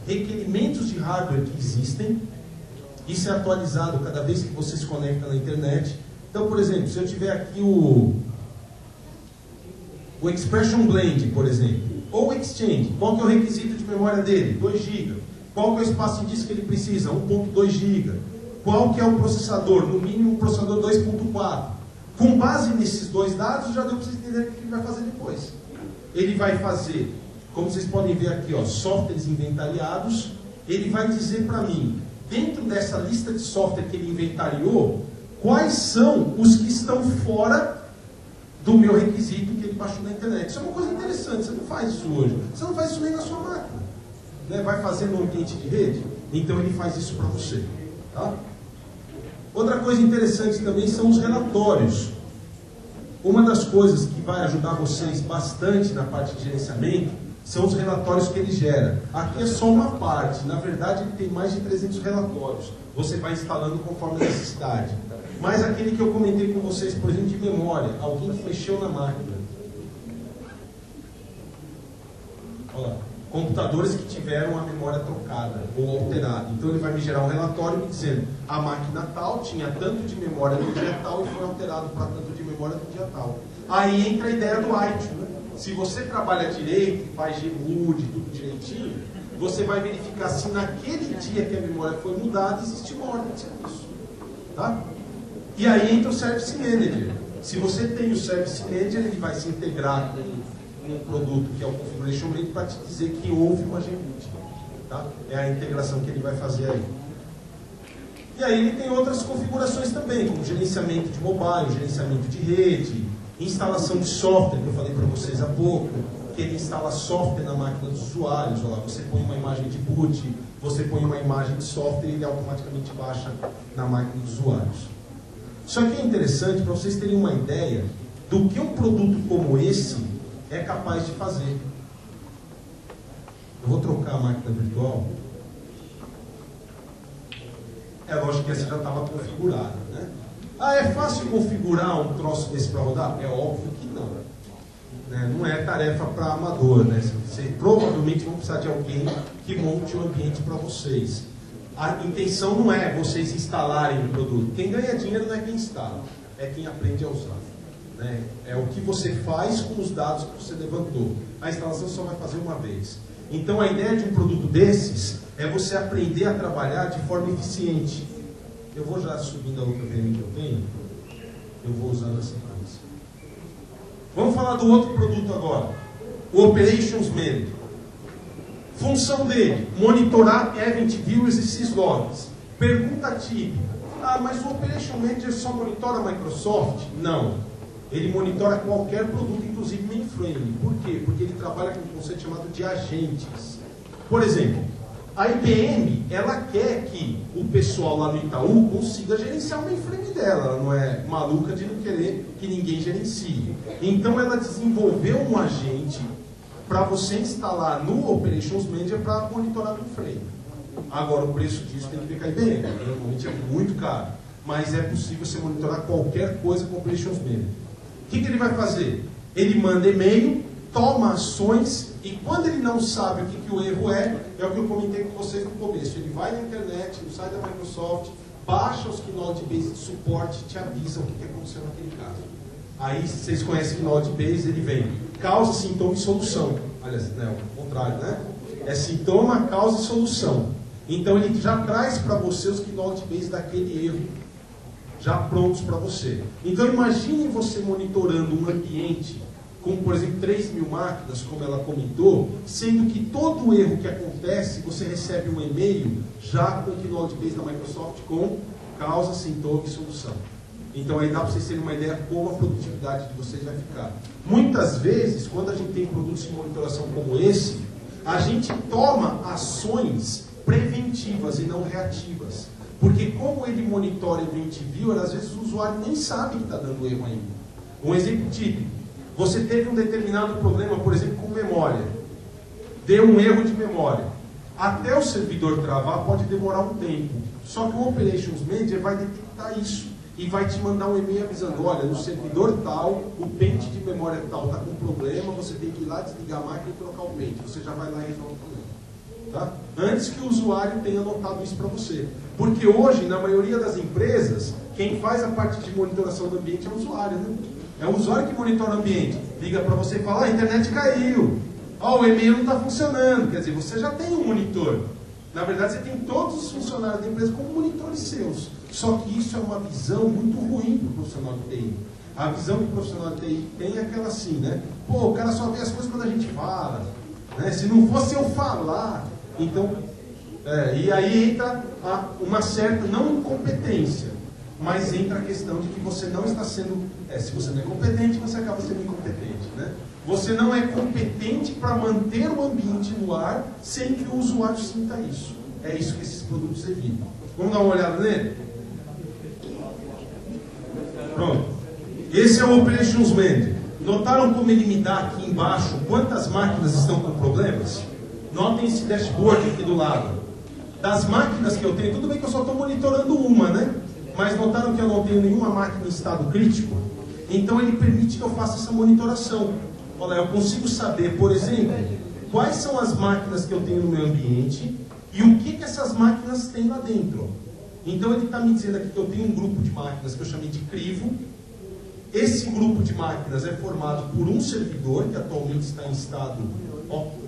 requerimentos de hardware que existem. Isso é atualizado cada vez que você se conecta na internet. Então, por exemplo, se eu tiver aqui o Expression Blend, por exemplo, ou o Exchange, qual que é o requisito de memória dele? 2 GB. Qual que é o espaço de disco que ele precisa? 1.2 GB. Qual que é o processador? No mínimo, um processador 2.4. Com base nesses dois dados, já deu para vocês entenderem o que ele vai fazer depois. Ele vai fazer, como vocês podem ver aqui, ó, softwares inventariados. Ele vai dizer para mim, dentro dessa lista de software que ele inventariou, quais são os que estão fora do meu requisito que ele baixou na internet. Isso é uma coisa interessante, você não faz isso hoje. Você não faz isso nem na sua máquina. Né? Vai fazer no ambiente de rede? Então ele faz isso para você. Tá? Outra coisa interessante também são os relatórios. Uma das coisas que vai ajudar vocês bastante na parte de gerenciamento são os relatórios que ele gera. Aqui é só uma parte, na verdade ele tem mais de 300 relatórios. Você vai instalando conforme a necessidade. Mas aquele que eu comentei com vocês, por exemplo, de memória, alguém que mexeu na máquina. Olha lá, computadores que tiveram a memória trocada ou alterada. Então ele vai me gerar um relatório me dizendo, a máquina tal tinha tanto de memória no dia tal e foi alterado para tanto de memória no dia tal. Aí entra a ideia do ITIL. Se você trabalha direito, faz GMUD, tudo direitinho, você vai verificar se naquele dia que a memória foi mudada, existe uma ordem de serviço. Tá? E aí entra o Service Manager. Se você tem o Service Manager, ele vai se integrar com um produto que é o Configuration Manager para te dizer que houve uma GMUD. Tá? É a integração que ele vai fazer aí. E aí ele tem outras configurações também, como gerenciamento de mobile, gerenciamento de rede, instalação de software, que eu falei para vocês há pouco, que ele instala software na máquina dos usuários. Olha lá, você põe uma imagem de boot, você põe uma imagem de software e ele automaticamente baixa na máquina dos usuários. Isso aqui é interessante para vocês terem uma ideia do que um produto como esse é capaz de fazer. Eu vou trocar a máquina virtual. É lógico que essa já estava configurada, né? Ah, é fácil configurar um troço desse para rodar? É óbvio que não. Né? Não é tarefa para amador, né? Vocês provavelmente vão precisar de alguém que monte o ambiente para vocês. A intenção não é vocês instalarem o produto. Quem ganha dinheiro não é quem instala, é quem aprende a usar. Né? É o que você faz com os dados que você levantou. A instalação só vai fazer uma vez. Então a ideia de um produto desses é você aprender a trabalhar de forma eficiente. Eu vou já subindo a outra VM que eu tenho. Eu vou usando essa sequência. Vamos falar do outro produto agora. O Operations Manager. Função dele, monitorar Event Viewers e Syslogs. Pergunta típica. Ah, mas o Operation Manager só monitora a Microsoft? Não. Ele monitora qualquer produto, inclusive mainframe. Por quê? Porque ele trabalha com um conceito chamado de agentes. Por exemplo, a IBM, ela quer que o pessoal lá no Itaú consiga gerenciar o mainframe dela. Ela não é maluca de não querer que ninguém gerencie. Então ela desenvolveu um agente para você instalar no Operations Manager para monitorar o mainframe. Agora, o preço disso tem que ver com a IBM. Normalmente é muito caro. Mas é possível você monitorar qualquer coisa com o Operations Manager. O que ele vai fazer? Ele manda e-mail, toma ações, e quando ele não sabe o que o erro é o que eu comentei com vocês no começo. Ele vai na internet, no site da Microsoft, baixa os Knowledge Base de suporte e te avisa o que aconteceu naquele caso. Aí, se vocês conhecem Knowledge Base, ele vem causa, sintoma e solução. Aliás, não é o contrário, né? É sintoma, causa e solução. Então, ele já traz para você os Knowledge Base daquele erro, já prontos para você. Então, imagine você monitorando um ambiente com, por exemplo, 3.000 máquinas, como ela comentou, sendo que todo erro que acontece, você recebe um e-mail já com o Knowledge Base da Microsoft com causa, sintoma e solução. Então aí dá para vocês terem uma ideia como a produtividade de vocês vai ficar. Muitas vezes, quando a gente tem produtos de monitoração como esse, a gente toma ações preventivas e não reativas. Porque como ele monitora Event Viewer, às vezes o usuário nem sabe que está dando erro ainda. Um exemplo típico. Você teve um determinado problema, por exemplo, com memória. Deu um erro de memória. Até o servidor travar pode demorar um tempo. Só que o Operations Manager vai detectar isso. E vai te mandar um e-mail avisando, olha, no servidor tal, o pente de memória tal está com problema, você tem que ir lá desligar a máquina e trocar o pente. Você já vai lá e resolve o problema. Tá? Antes que o usuário tenha notado isso para você. Porque hoje, na maioria das empresas, quem faz a parte de monitoração do ambiente é o usuário, né? É o usuário que monitora o ambiente. Liga para você e fala, a internet caiu. O e-mail não está funcionando. Quer dizer, você já tem um monitor. Na verdade, você tem todos os funcionários da empresa como monitores seus. Só que isso é uma visão muito ruim para o profissional de TI. A visão que o profissional de TI tem é aquela assim, né? Pô, o cara só vê as coisas quando a gente fala. Né? Se não fosse eu falar... Então, e aí entra uma certa, não incompetência, mas entra a questão de que você não está sendo... se você não é competente, você acaba sendo incompetente. Né? Você não é competente para manter o ambiente no ar sem que o usuário sinta isso. É isso que esses produtos evitam. Vamos dar uma olhada nele? Pronto. Esse é o Operations Manager. Notaram como ele me dá aqui embaixo quantas máquinas estão com problemas? Notem esse dashboard aqui do lado. Das máquinas que eu tenho, tudo bem que eu só estou monitorando uma, né? Mas notaram que eu não tenho nenhuma máquina em estado crítico? Então ele permite que eu faça essa monitoração. Olha, eu consigo saber, por exemplo, quais são as máquinas que eu tenho no meu ambiente e o que essas máquinas têm lá dentro. Então ele está me dizendo aqui que eu tenho um grupo de máquinas que eu chamei de crivo. Esse grupo de máquinas é formado por um servidor, que atualmente está em estado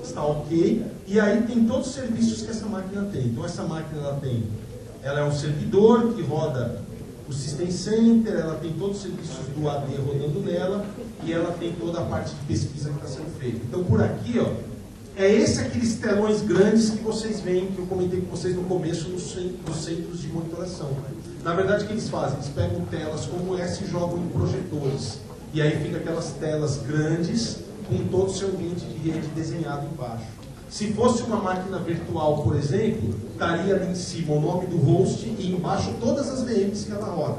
está ok, e aí tem todos os serviços que essa máquina tem. Então essa máquina ela é um servidor que roda o System Center, ela tem todos os serviços do AD rodando nela, e ela tem toda a parte de pesquisa que está sendo feita. Então por aqui, ó, aqueles telões grandes que vocês veem, que eu comentei com vocês no começo, nos centros de monitoração. Na verdade, o que eles fazem? Eles pegam telas como essa e jogam em projetores. E aí fica aquelas telas grandes, com todo o seu ambiente de rede desenhado embaixo. Se fosse uma máquina virtual, por exemplo, estaria ali em cima o nome do host e embaixo todas as VMs que ela roda.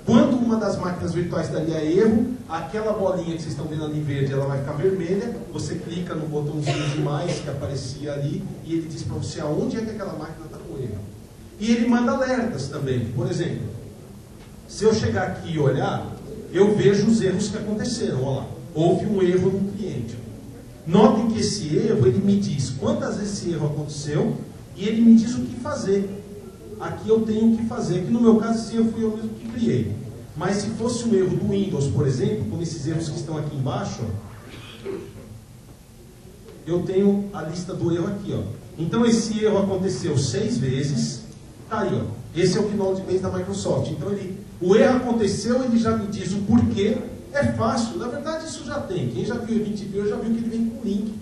Quando uma das máquinas virtuais daria erro, aquela bolinha que vocês estão vendo ali em verde, ela vai ficar vermelha, você clica no botãozinho de mais que aparecia ali e ele diz para você aonde é que aquela máquina está com erro. E ele manda alertas também. Por exemplo, se eu chegar aqui e olhar, eu vejo os erros que aconteceram. Olha lá. Houve um erro no cliente. Notem que esse erro, ele me diz quantas vezes esse erro aconteceu e ele me diz o que fazer. Aqui eu tenho o que fazer. Aqui no meu caso, esse erro fui eu mesmo que criei. Mas se fosse um erro do Windows, por exemplo, como esses erros que estão aqui embaixo, ó, eu tenho a lista do erro aqui. Ó. Então esse erro aconteceu 6 vezes. Tá aí, ó. Esse é o Knowledge Base da Microsoft. Então o erro aconteceu, ele já me diz o porquê. É fácil, na verdade isso já tem. Quem já viu o Event Viewer já viu que ele vem com um link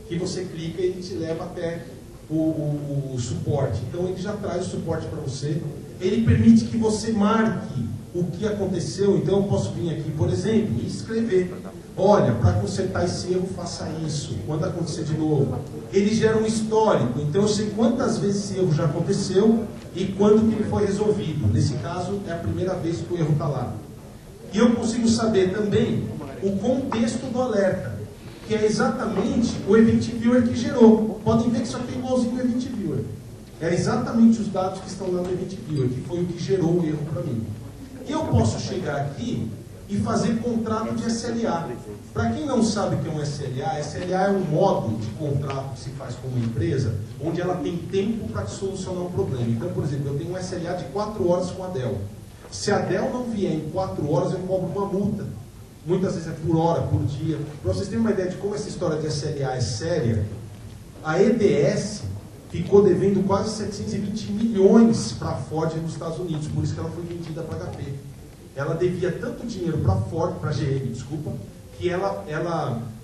que você clica e ele te leva até o suporte. Então ele já traz o suporte para você. Ele permite que você marque o que aconteceu. Então eu posso vir aqui, por exemplo, e escrever. Olha, para consertar esse erro, faça isso. Quando acontecer de novo. Ele gera um histórico. Então eu sei quantas vezes esse erro já aconteceu e quando que ele foi resolvido. Nesse caso, é a primeira vez que o erro está lá. E eu consigo saber também o contexto do alerta, que é exatamente o Event Viewer que gerou. Podem ver que isso aqui é igualzinho ao Event Viewer. É exatamente os dados que estão lá no Event Viewer, que foi o que gerou o erro para mim. E eu posso chegar aqui e fazer contrato de SLA. Para quem não sabe o que é um SLA, SLA é um modo de contrato que se faz com uma empresa, onde ela tem tempo para solucionar um problema. Então, por exemplo, eu tenho um SLA de 4 horas com a Dell. Se a Dell não vier em 4 horas, eu cobro uma multa. Muitas vezes é por hora, por dia. Para vocês terem uma ideia de como essa história de SLA é séria, a EDS ficou devendo quase 720 milhões para a Ford nos Estados Unidos, por isso que ela foi vendida para a HP. Ela devia tanto dinheiro para a Ford, para a GM, desculpa, que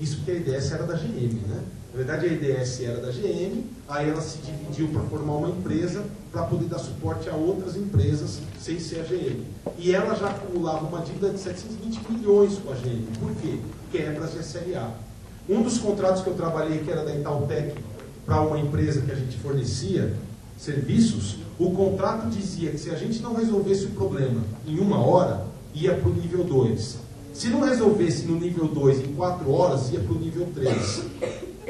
isso porque a EDS era da GM, né? Na verdade, a EDS era da GM, aí ela se dividiu para formar uma empresa para poder dar suporte a outras empresas sem ser a GM. E ela já acumulava uma dívida de 720 milhões com a GM. Por quê? Quebras de SLA. Um dos contratos que eu trabalhei, que era da Itautec, para uma empresa que a gente fornecia serviços, o contrato dizia que se a gente não resolvesse o problema em 1 hora, ia para o nível 2. Se não resolvesse no nível 2 em 4 horas, ia para o nível 3,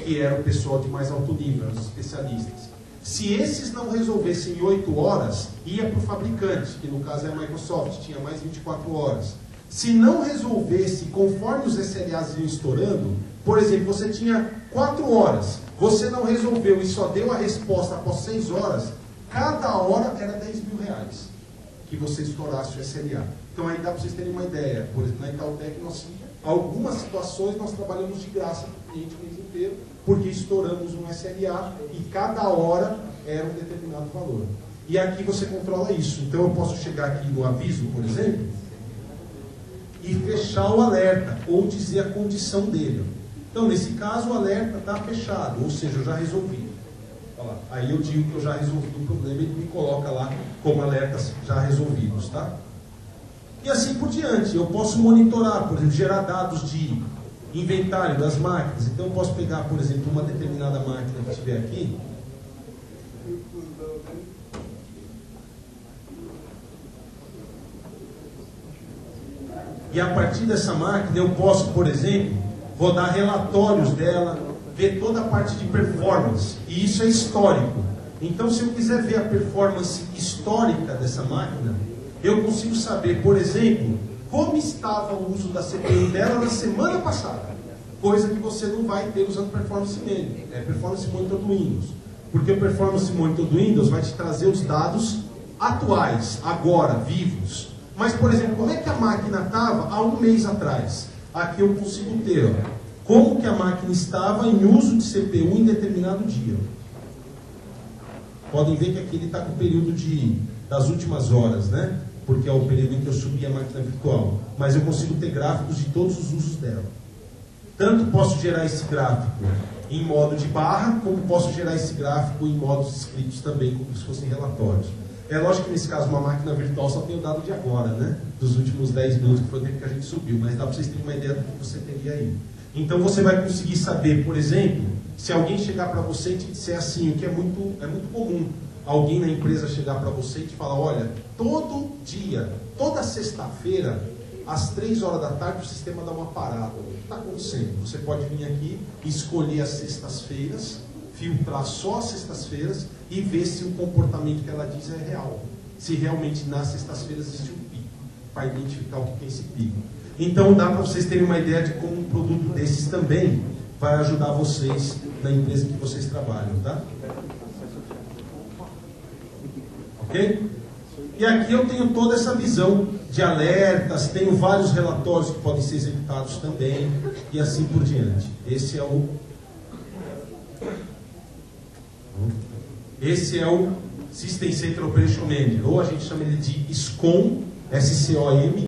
que era o pessoal de mais alto nível, os especialistas. Se esses não resolvessem em 8 horas, ia para o fabricante, que no caso é a Microsoft, tinha mais 24 horas. Se não resolvesse, conforme os SLAs iam estourando, por exemplo, você tinha 4 horas, Você não resolveu e só deu a resposta após 6 horas, cada hora era R$10.000 que você estourasse o SLA. Então aí dá para vocês terem uma ideia. Por exemplo, na Itautec, algumas situações nós trabalhamos de graça para o cliente o mês inteiro, porque estouramos um SLA e cada hora era um determinado valor. E aqui você controla isso. Então eu posso chegar aqui no aviso, por exemplo, e fechar o alerta, ou dizer a condição dele. Então, nesse caso, o alerta está fechado, ou seja, eu já resolvi. Olha lá. Aí eu digo que eu já resolvi o problema e ele me coloca lá como alertas já resolvidos, tá? E assim por diante. Eu posso monitorar, por exemplo, gerar dados de inventário das máquinas. Então, eu posso pegar, por exemplo, uma determinada máquina que estiver aqui. E a partir dessa máquina eu posso, por exemplo, rodar relatórios dela, ver toda a parte de performance. E isso é histórico. Então, se eu quiser ver a performance histórica dessa máquina, eu consigo saber, por exemplo, como estava o uso da CPU dela na semana passada. Coisa que você não vai ter usando Performance Manager. É Performance Monitor do Windows. Porque o Performance Monitor do Windows vai te trazer os dados atuais, agora, vivos. Mas, por exemplo, como é que a máquina estava há um mês atrás? Aqui eu consigo ter, ó, como que a máquina estava em uso de CPU em determinado dia. Podem ver que aqui ele está com o período das últimas horas, né? Porque é o período em que eu subi a máquina virtual. Mas eu consigo ter gráficos de todos os usos dela. Tanto posso gerar esse gráfico em modo de barra, como posso gerar esse gráfico em modos escritos também, como se fossem relatórios. É lógico que nesse caso uma máquina virtual só tem o dado de agora, né? Dos últimos 10 minutos, que foi o tempo que a gente subiu, mas dá para vocês terem uma ideia do que você teria aí. Então você vai conseguir saber, por exemplo, se alguém chegar para você e te disser assim, o que é muito comum, alguém na empresa chegar para você e te falar, olha, todo dia, toda sexta-feira, às 3 horas da tarde, o sistema dá uma parada. O que está acontecendo? Você pode vir aqui e escolher as sextas-feiras, filtrar só as sextas-feiras e ver se o comportamento que ela diz é real. Se realmente nas sextas-feiras existe um pico, para identificar o que é esse pico. Então dá para vocês terem uma ideia de como um produto desses também vai ajudar vocês na empresa que vocês trabalham, tá? Ok? E aqui eu tenho toda essa visão de alertas, tenho vários relatórios que podem ser executados também, e assim por diante. Esse é o System Center Operation Manager, ou a gente chama ele de SCOM, SCOM,